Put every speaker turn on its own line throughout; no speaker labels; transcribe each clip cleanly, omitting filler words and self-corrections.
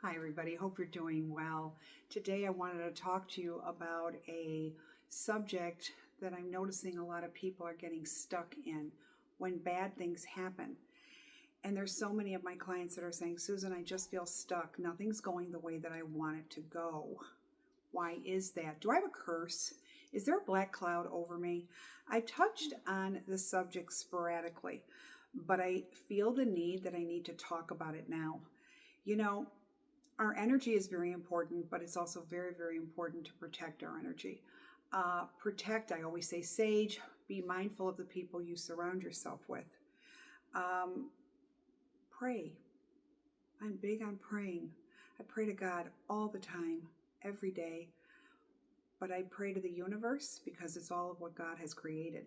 Hi, everybody. Hope you're doing well. Today, I wanted to talk to you about a subject that I'm noticing a lot of people are getting stuck in when bad things happen. And there's so many of my clients that are saying, Susan, I just feel stuck. Nothing's going the way that I want it to go. Why is that? Do I have a curse? Is there a black cloud over me? I touched on this subject sporadically, but I feel the need that I need to talk about it now. You know, our energy is very important, but it's also very, very important to protect our energy. I always say, sage, be mindful of the people you surround yourself with. Pray. I'm big on praying. I pray to God all the time, every day. But I pray to the universe because it's all of what God has created.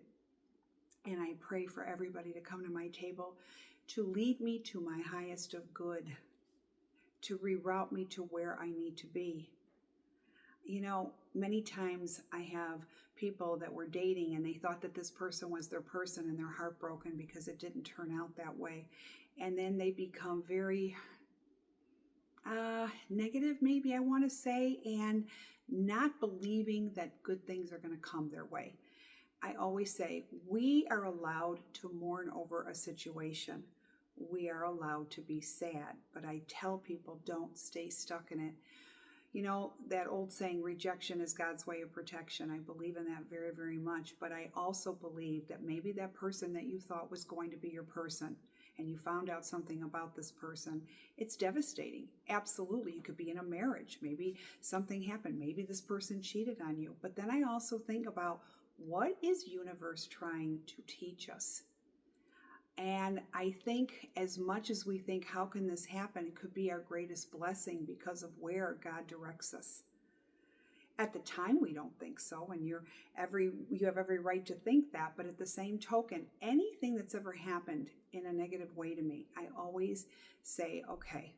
And I pray for everybody to come to my table to lead me to my highest of good, to reroute me to where I need to be. You know, many times I have people that were dating and they thought that this person was their person and they're heartbroken because it didn't turn out that way. And then they become very negative, maybe I want to say, and not believing that good things are going to come their way. I always say we are allowed to mourn over a situation. We are allowed to be sad, but I tell people don't stay stuck in it. You know, that old saying, rejection is God's way of protection. I believe in that very, very much, but I also believe that maybe that person that you thought was going to be your person and you found out something about this person, it's devastating. Absolutely. You could be in a marriage. Maybe something happened. Maybe this person cheated on you. But then I also think about what is universe trying to teach us? And I think as much as we think, how can this happen? It could be our greatest blessing because of where God directs us. At the time, we don't think so, and you have every right to think that. But at the same token, anything that's ever happened in a negative way to me, I always say, okay,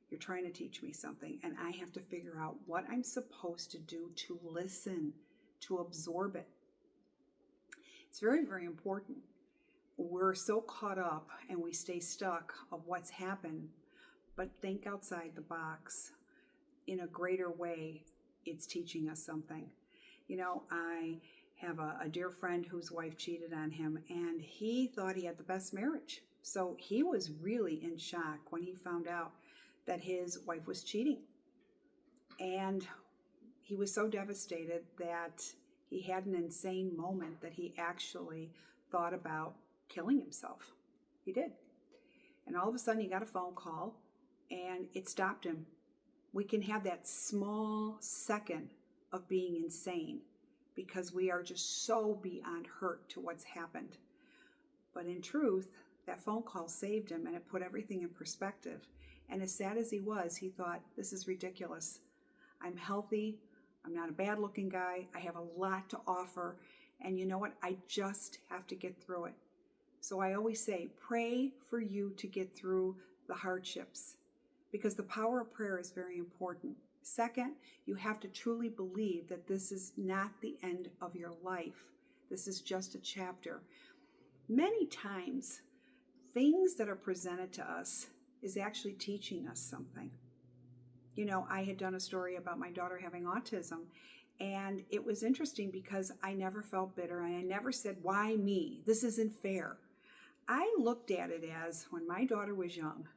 you're trying to teach me something, and I have to figure out what I'm supposed to do to listen, to absorb it. It's very, very important. We're so caught up and we stay stuck of what's happened, but think outside the box. In a greater way, it's teaching us something. You know, I have a dear friend whose wife cheated on him, and he thought he had the best marriage. So he was really in shock when he found out that his wife was cheating. And he was so devastated that he had an insane moment that he actually thought about killing himself. He did. And all of a sudden he got a phone call and it stopped him. We can have that small second of being insane because we are just so beyond hurt to what's happened. But in truth, that phone call saved him and it put everything in perspective. And as sad as he was, he thought, this is ridiculous. I'm healthy. I'm not a bad looking guy. I have a lot to offer. And you know what? I just have to get through it. So I always say, pray for you to get through the hardships because the power of prayer is very important. Second, you have to truly believe that this is not the end of your life. This is just a chapter. Many times, things that are presented to us is actually teaching us something. You know, I had done a story about my daughter having autism, and it was interesting because I never felt bitter. And I never said, why me? This isn't fair. I looked at it as when my daughter was young,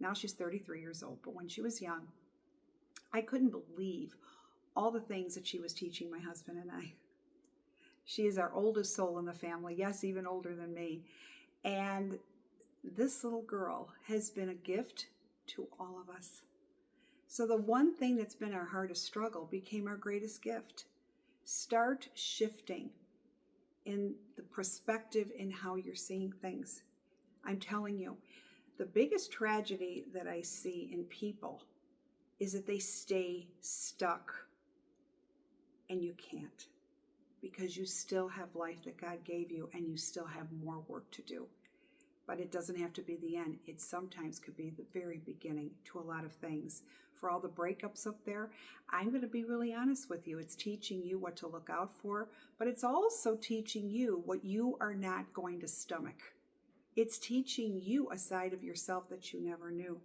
now she's 33 years old, but when she was young, I couldn't believe all the things that she was teaching my husband and I. She is our oldest soul in the family, yes, even older than me. And this little girl has been a gift to all of us. So the one thing that's been our hardest struggle became our greatest gift. Start shifting in the perspective in how you're seeing things. I'm telling you, the biggest tragedy that I see in people is that they stay stuck and you can't because you still have life that God gave you and you still have more work to do. But it doesn't have to be the end. It sometimes could be the very beginning to a lot of things. For all the breakups up there, I'm going to be really honest with you. It's teaching you what to look out for, but it's also teaching you what you are not going to stomach. It's teaching you a side of yourself that you never knew.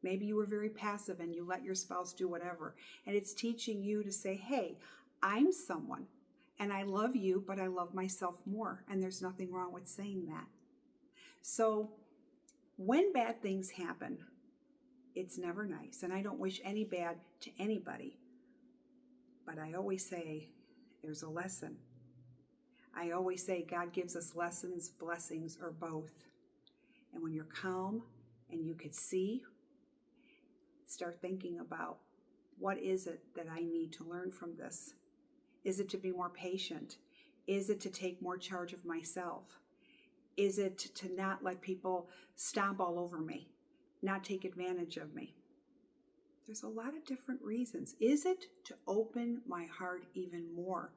Maybe you were very passive and you let your spouse do whatever. And it's teaching you to say, hey, I'm someone and I love you, but I love myself more. And there's nothing wrong with saying that. So when bad things happen, it's never nice. And I don't wish any bad to anybody. But I always say there's a lesson. I always say God gives us lessons, blessings, or both. And when you're calm and you could see, start thinking about, what is it that I need to learn from this? Is it to be more patient? Is it to take more charge of myself? Is it to not let people stomp all over me, not take advantage of me? There's a lot of different reasons. Is it to open my heart even more,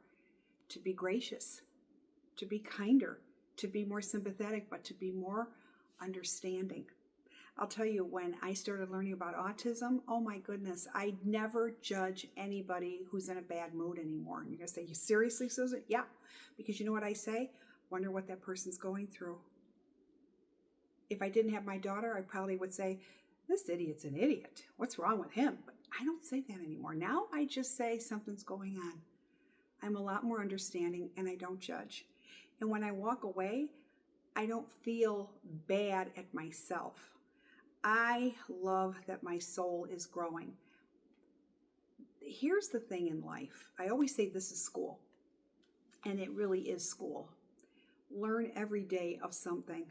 to be gracious, to be kinder, to be more sympathetic, but to be more understanding? I'll tell you, when I started learning about autism, oh my goodness, I never judge anybody who's in a bad mood anymore. And you're going to say, you seriously, Susan? Yeah, because you know what I say? Wonder what that person's going through. If I didn't have my daughter, I probably would say, this idiot's an idiot. What's wrong with him? But I don't say that anymore. Now I just say something's going on. I'm a lot more understanding and I don't judge. And when I walk away, I don't feel bad at myself. I love that my soul is growing. Here's the thing in life. I always say this is school, and it really is school. Learn every day of something.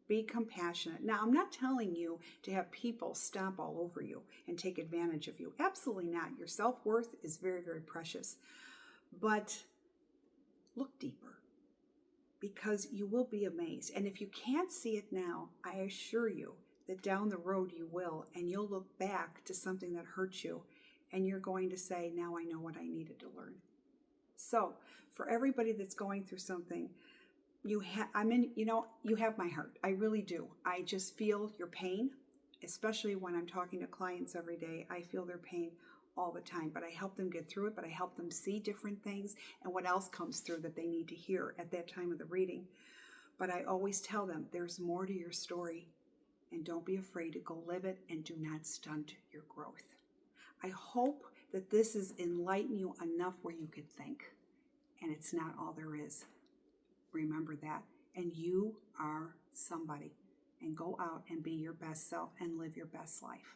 Be compassionate. Now, I'm not telling you to have people stomp all over you and take advantage of you. Absolutely not. Your self-worth is very, very precious. But look deeper, because you will be amazed. And if you can't see it now, I assure you that down the road you will, and you'll look back to something that hurt you, and you're going to say, now I know what I needed to learn. So for everybody that's going through something, you have my heart. I really do. I just feel your pain, especially when I'm talking to clients every day. I feel their pain all the time, but I help them get through it, but I help them see different things and what else comes through that they need to hear at that time of the reading. But I always tell them there's more to your story, and don't be afraid to go live it, and do not stunt your growth. I hope that this has enlightened you enough where you could think, and it's not all there is. Remember that. And you are somebody. And go out and be your best self and live your best life.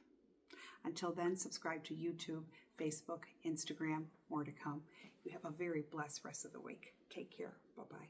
Until then, subscribe to YouTube, Facebook, Instagram, more to come. You have a very blessed rest of the week. Take care. Bye-bye.